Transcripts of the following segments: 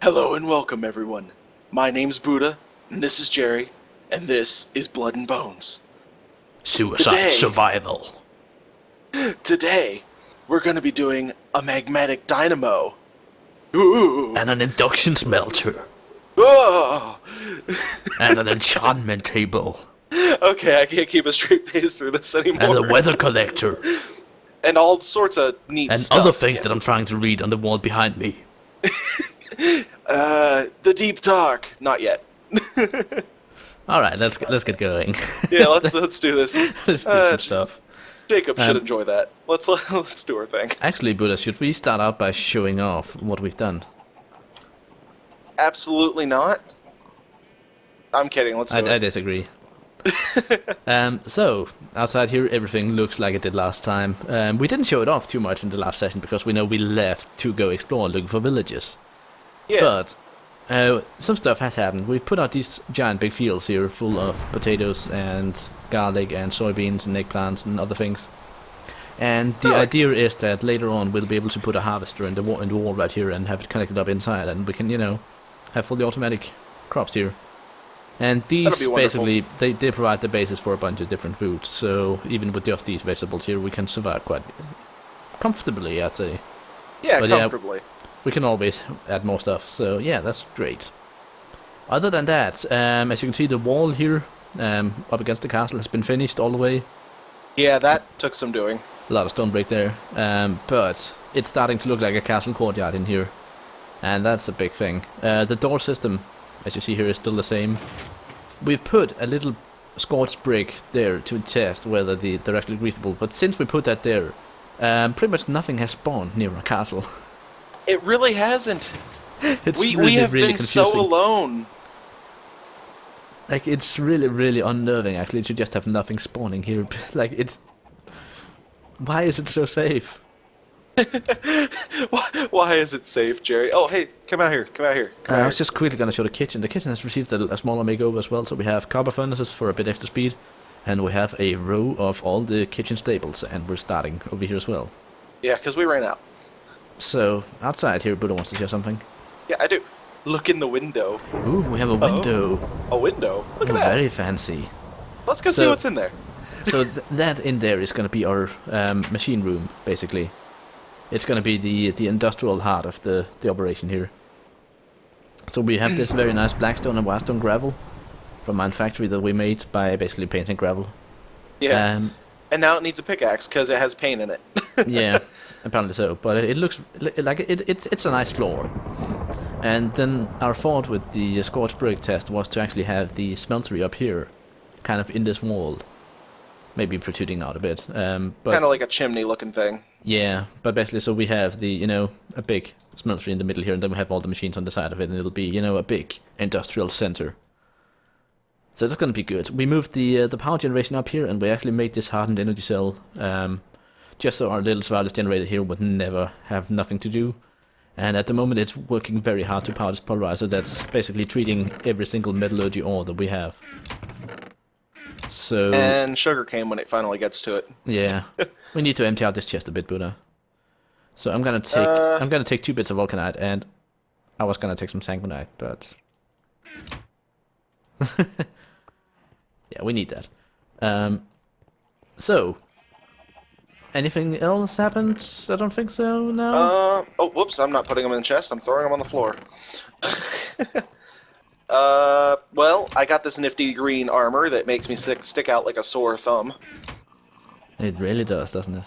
Hello and welcome, everyone. My name's Buddha, and this is Jerry, and this is Blood and Bones. Suicide Today, survival. today, we're gonna be doing a magmatic dynamo. Ooh. And an induction smelter. Oh. And an enchantment table. Okay, I can't keep a straight face through this anymore. And a weather collector. And all sorts of neat And stuff. other things Yeah. that I'm trying to read on the wall behind me. The deep talk. Not yet. Alright, let's get going. Yeah, let's do this. Let's do some stuff. Jacob should enjoy that. Let's do our thing. Actually, Buddha, should we start out by showing off what we've done? Absolutely not. I'm kidding. Let's do I it. disagree. So, outside here, everything looks like it did last time. We didn't show it off too much in the last session because we know we left to go explore looking for villages. Yeah. But some stuff has happened. We've put out these giant big fields here full of potatoes and garlic and soybeans and eggplants and other things. And the idea is that later on we'll be able to put a harvester in the wall right here and have it connected up inside, and we can, have fully automatic crops here. And these basically, they provide the basis for a bunch of different foods. So even with just these vegetables here, we can survive quite comfortably, I'd say. Yeah, But comfortably. We can always add more stuff, so yeah, that's great. Other than that, as you can see, the wall here up against the castle has been finished all the way. Yeah, that took some doing. A lot of stone brick there, but it's starting to look like a castle courtyard in here, and that's a big thing. The door system, as you see here, is still the same. We've put a little scorched brick there to test whether they're actually breathable, but since we put that there, pretty much nothing has spawned near our castle. It really hasn't. It's We really, have really been confusing. so alone. Like, it's really, really unnerving, actually, to just have nothing spawning here. Like, it's... Why is it so safe? Why is it safe, Jerry? Oh, hey, come out here. Come out here. Come out I here. was just quickly going to show the kitchen. The kitchen has received a smaller makeover as well, so we have copper furnaces for a bit extra speed, and we have a row of all the kitchen staples, and we're starting over here as well. Yeah, because we ran out. So, outside here, Buddha wants to show something. Yeah, I do. Look in the window. Ooh, we have a window. A window? Look at that. Very fancy. Let's go see So- what's in there. So that in there is going to be our machine room, basically. It's going to be the industrial heart of the operation here. So we have this very nice blackstone and whitestone gravel from my factory that we made by basically painting gravel. Yeah. And now it needs a pickaxe because it has paint in it. Yeah, apparently so. But it looks like it's a nice floor. And then our thought with the scorched brick test was to actually have the smeltery up here, kind of in this wall. Maybe protruding out a bit. But Kind of like a chimney-looking thing. yeah, but basically, so we have the, a big smeltery in the middle here, and then we have all the machines on the side of it, and it'll be, a big industrial center. So that's gonna be good. We moved the power generation up here, and we actually made this hardened energy cell, just so our little survivors generator here would never have nothing to do. And at the moment, it's working very hard to power this polarizer. That's basically treating every single metallurgy ore that we have. So And sugarcane when it finally gets to it. yeah, we need to empty out this chest a bit, Buddha. So I'm gonna take 2 bits of vulcanite, and I was gonna take some sanguinite, but yeah, we need that. So anything else happened? I don't think so. No. Oh, whoops! I'm not putting them in the chest. I'm throwing them on the floor. Well, I got this nifty green armor that makes me stick out like a sore thumb. It really does, doesn't it?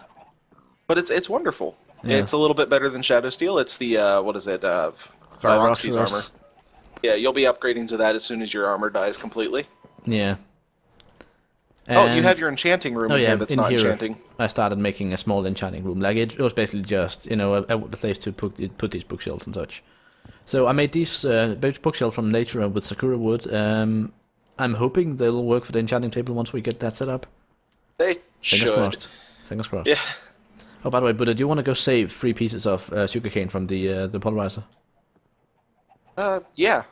But it's wonderful. Yeah. It's a little bit better than Shadow Steel. It's the what is it? Roxy's Roxy's. armor. Yeah, you'll be upgrading to that as soon as your armor dies completely. Yeah. Oh, you And- have your enchanting room Oh in yeah, here that's in not here enchanting. I started making a small enchanting room. Like it was basically just a place to put these bookshelves and such. So I made these bookshelves from nature with sakura wood. I'm hoping they'll work for the enchanting table once we get that set up. They Fingers should. crossed. Fingers crossed. Yeah. Oh, by the way, Buddha, do you want to go save 3 pieces of sugarcane from the polarizer? Yeah.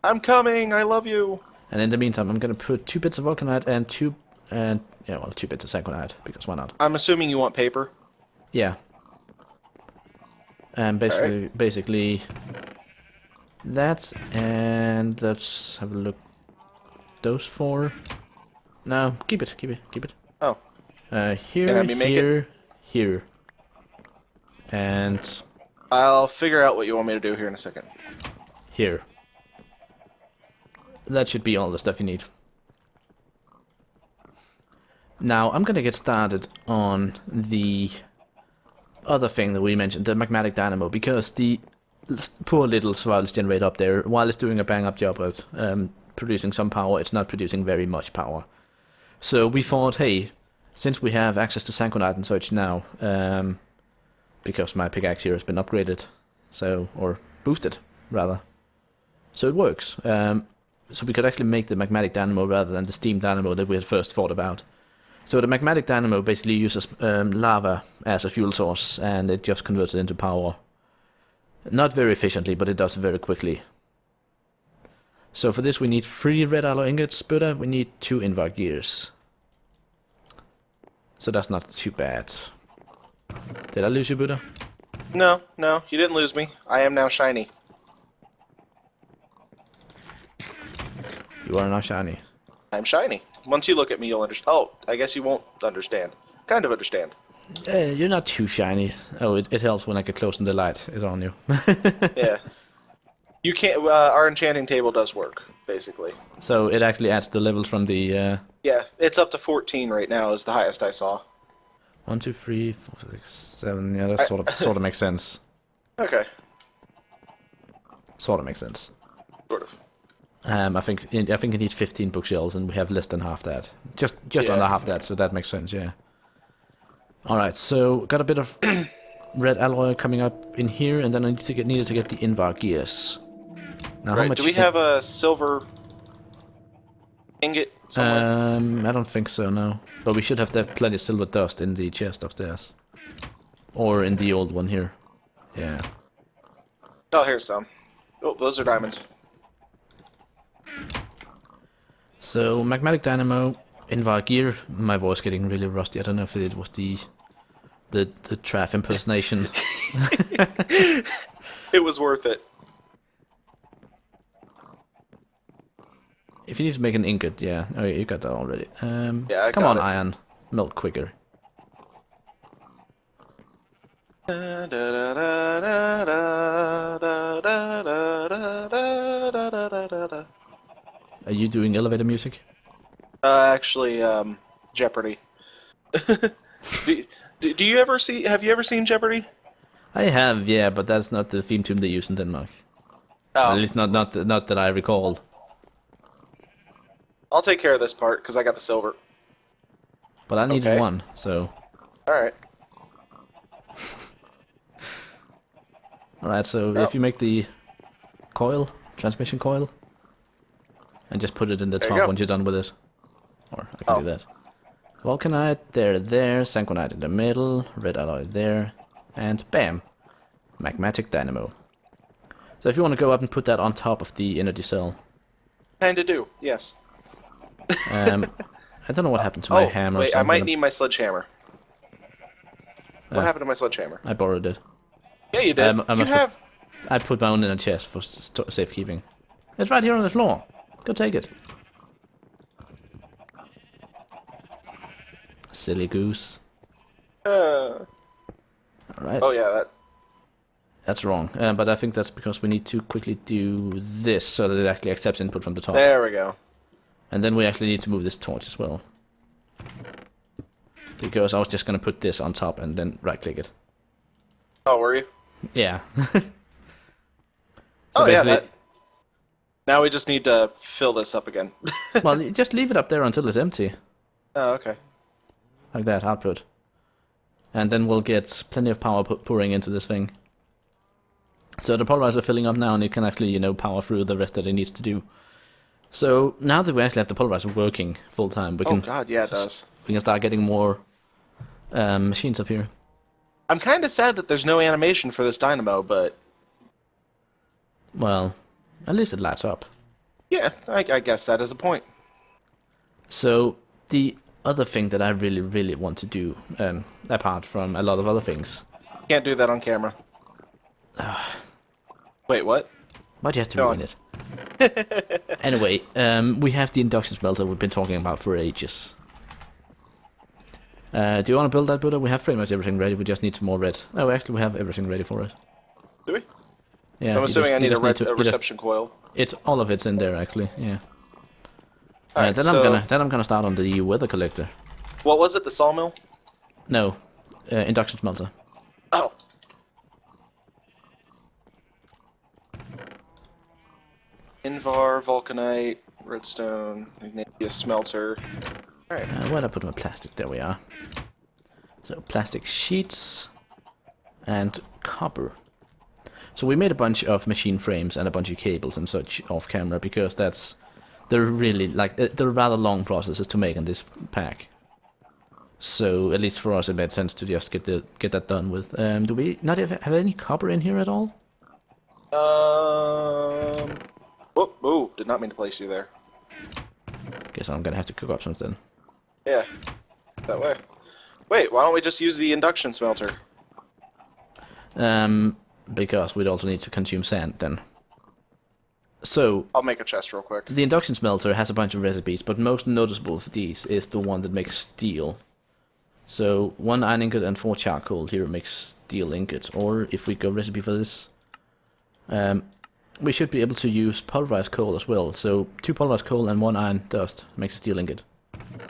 I'm coming. I love you. And in the meantime, I'm gonna put 2 bits of vulcanite and 2 bits of sanguinite, because why not? I'm assuming you want paper. Yeah. And basically, That, and let's have a look. Those 4. No, keep it. Oh, Here, have me make here, here. And I'll figure out what you want me to do here in a second. here. That should be all the stuff you need. Now, I'm gonna get started on the other thing that we mentioned, the Magmatic dynamo, because the poor little survivalist generator up there, while it's doing a bang-up job at producing some power, it's not producing very much power. So we thought, hey, since we have access to Sanguinite and such now, because my pickaxe here has been upgraded, so, or boosted, rather, so it works. So we could actually make the Magmatic dynamo rather than the steam dynamo that we had first thought about. So the Magmatic dynamo basically uses lava as a fuel source, and it just converts it into power. Not very efficiently, but it does it very quickly. So for this we need 3 red alloy ingots, but we need 2 invar gears. So that's not too bad. Did I lose you, Buddha? No, you didn't lose me. I am now shiny. You are now shiny. I'm shiny. Once you look at me, you'll understand. Oh, I guess you won't understand. Kind of understand. You're not too shiny. Oh, it helps when I get close and the light is on you. Yeah. You can't. Our enchanting table does work, basically. So it actually adds the levels from the... Yeah, it's up to 14 right now. Is the highest I saw. 1, 2, 3, 4, 5, 6, 7. Yeah, that sort of makes sense. Okay. Sort of makes sense. Sort of. I think you need 15 bookshelves, and we have less than half that. Just Yeah. under half that, so that makes sense. Yeah. All right, so got a bit of red alloy coming up in here, and then I needed to get the invar gears. Now, how Right. much? Do we have a silver ingot somewhere? I don't think so. No, but we should have plenty of silver dust in the chest upstairs, or in the old one here. Yeah. Oh, here's some. Oh, those are diamonds. So Magmatic dynamo, invar gear. My voice getting really rusty. I don't know if it was the Traff impersonation. It was worth it. If you need to make an ingot, yeah. Oh, yeah, you got that already. Yeah, I come got on, it. iron. Melt quicker. Are you doing elevator music? Actually, Jeopardy. Do you ever see? Have you ever seen Jeopardy? I have, yeah, but that's not the theme tune they use in Denmark. Oh, At least not that I recall. I'll take care of this part because I got the silver. But I needed Okay. 1, so... All right. Alright, so if you make the coil, transmission coil, and just put it in the There you top go. once you're done with it. Or I can Oh. do that. Vulcanite, there, Sanguinite in the middle, red alloy there, and bam! Magmatic dynamo. So if you want to go up and put that on top of the energy cell, Kinda do. Yes. I don't know what happened to my hammer. Wait, so I I'm might gonna- need my sledgehammer. What happened to my sledgehammer? I borrowed it. Yeah, you did. I You must have. I put my own in a chest for safekeeping. It's right here on the floor. Go take it. Silly goose. Alright, Oh yeah, that. that's wrong. But I think that's because we need to quickly do this so that it actually accepts input from the top. There we go. And then we actually need to move this torch as well. Because I was just going to put this on top and then right click it. Oh, were you? Yeah. Oh yeah. basically- That. Now we just need to fill this up again. Well, you just leave it up there until it's empty. Oh, okay. Like that, output. And then we'll get plenty of power pouring into this thing. So the polarizer filling up now, and it can actually, power through the rest that it needs to do. So now that we actually have the polarizer working full time, we Oh can god, yeah, it does. we can start getting more machines up here. I'm kind of sad that there's no animation for this dynamo, but Well, at least it lights up. yeah, I guess that is a point. So the other thing that I really, really want to do, apart from a lot of other things, Can't do that on camera. Wait, what? Why'd you have to Go ruin on. it? Anyway, we have the induction smelter we've been talking about for ages. Do you want to build that, Buddha? We have pretty much everything ready. We just need some more red. Oh, actually, we have everything ready for it. Do we? Yeah. I'm assuming I need a need to, reception coil. It's all of it's in there actually. Yeah. Alright, Then I'm gonna start on the weather collector. What was it? The sawmill? No, induction smelter. Oh. Invar, vulcanite, redstone, igneous smelter. Alright. Where'd I put my plastic? There we are. So plastic sheets and copper. So we made a bunch of machine frames and a bunch of cables and such off camera because they're really they're rather long processes to make in this pack. So at least for us, it made sense to just get that done with. Do we not have any copper in here at all? Oh, did not mean to place you there. Guess I'm gonna have to cook up some then. Yeah, that way. Wait, why don't we just use the induction smelter? Because we'd also need to consume sand then. So I'll make a chest real quick. the induction smelter has a bunch of recipes, but most noticeable of these is the one that makes steel. So 1 iron ingot and 4 charcoal here makes steel ingot. Or if we go recipe for this, we should be able to use pulverized coal as well. So 2 pulverized coal and 1 iron dust makes a steel ingot.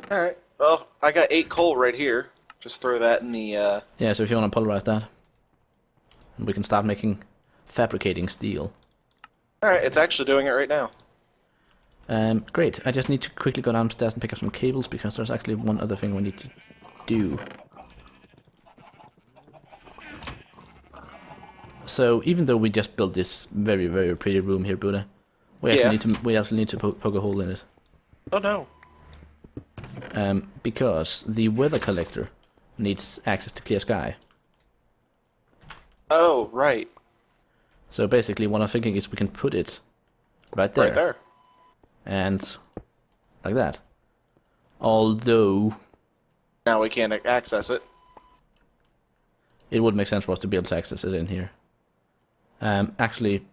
Alright, well, I got 8 coal right here. Just throw that in the, Yeah, so if you want to pulverize that, we can start fabricating steel. Alright, it's actually doing it right now. Great, I just need to quickly go downstairs and pick up some cables because there's actually one other thing we need to do. So even though we just built this very, very pretty room here, Buddha, we actually need to poke a hole in it. Oh no. Because the weather collector needs access to clear sky. Oh, right. So basically what I'm thinking is we can put it right there. Right there. And like that. Although Now we can't access it. it would make sense for us to be able to access it in here. Actually,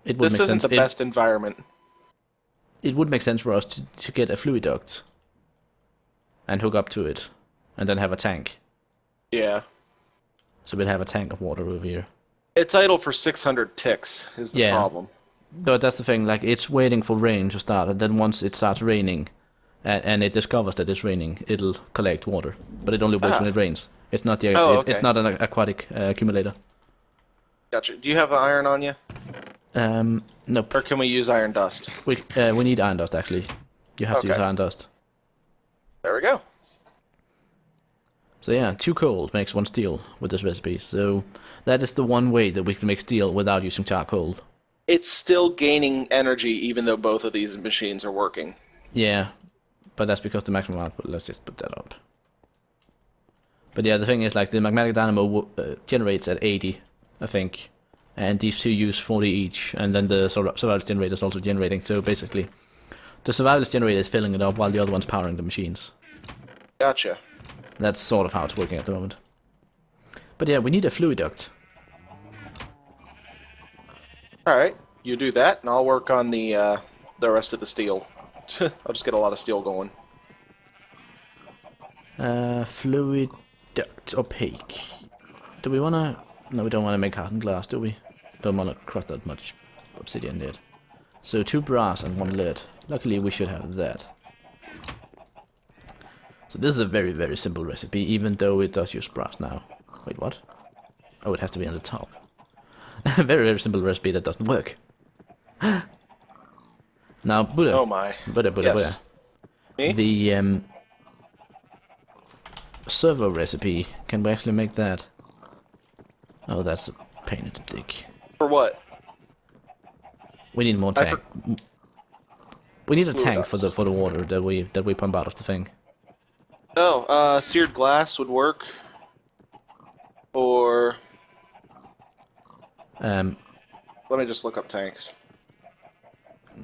it would This make isn't sense. the best environment. It would make sense for us to get a fluid duct and hook up to it, and then have a tank. Yeah. So we'd have a tank of water over here. It's idle for 600 ticks, is the problem. But that's the thing, like, it's waiting for rain to start, and then once it starts raining, and it discovers that it's raining, it'll collect water. But it only waits when it rains. It's not it's not an aquatic accumulator. Gotcha. Do you have iron on you? Nope. Or can we use iron dust? We need iron dust, actually. You have to use iron dust. There we go. So yeah, 2 coal makes 1 steel with this recipe. So that is the one way that we can make steel without using charcoal. It's still gaining energy even though both of these machines are working. Yeah, but that's because the maximum output. Let's just put that up. But yeah, the thing is, like, the magmatic dynamo generates at 80, I think, and these 2 use 40 each, and then the survivalist generator is also generating. So basically, the survivalist generator is filling it up while the other one's powering the machines. Gotcha. That's sort of how it's working at the moment. But yeah, we need a fluid duct. Alright, you do that, and I'll work on the rest of the steel. I'll just get a lot of steel going. Fluid duct opaque. Do we wanna... No, we don't wanna make hardened glass, do we? Don't wanna crush that much obsidian yet. So 2 brass and 1 lead. Luckily we should have that. So this is a very, very simple recipe, even though it does use brass now. Wait, what? Oh, it has to be on the top. Very, very simple recipe that doesn't work. Now, Buddha. Oh my. Buddha. Yes. Me? The servo recipe. Can we actually make that? Oh, that's a pain in the dick. For what? We need more tank. We need a tank for the water that we pump out of the thing. Oh, seared glass would work. Or... let me just look up tanks.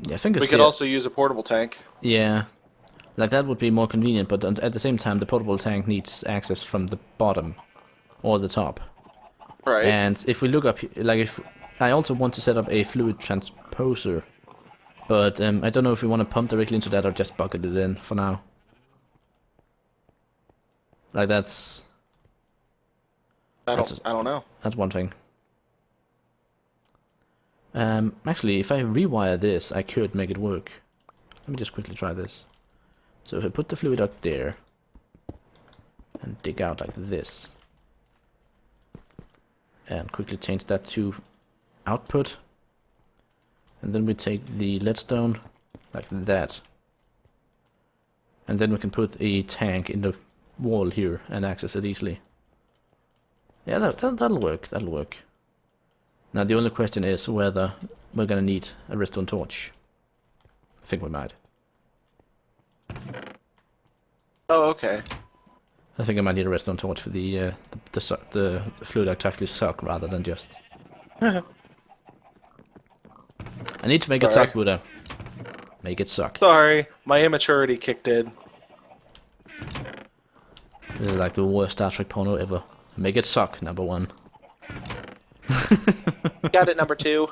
Yeah, I think we could also use a portable tank. Yeah, like that would be more convenient, but at the same time, the portable tank needs access from the bottom or the top. Right. And if we look up, like I also want to set up a fluid transposer, but I don't know if we want to pump directly into that or just bucket it in for now. Like that's I don't know. that's one thing. Actually, if I rewire this, I could make it work. Let me just quickly try this. So if I put the fluid out there and dig out like this, and quickly change that to output, and then we take the leadstone like that, and then we can put a tank in the wall here and access it easily. Yeah, that'll work. That'll work. Now the only question is whether we're gonna need a redstone torch. I think we might. Oh, okay. I think I might need a redstone torch for the fluid to actually suck rather than just. I need to make it Sorry. suck, Buddha. Make it suck. Sorry, my immaturity kicked in. This is like the worst Star Trek porno ever. Make it suck, number one. Got it, number 2.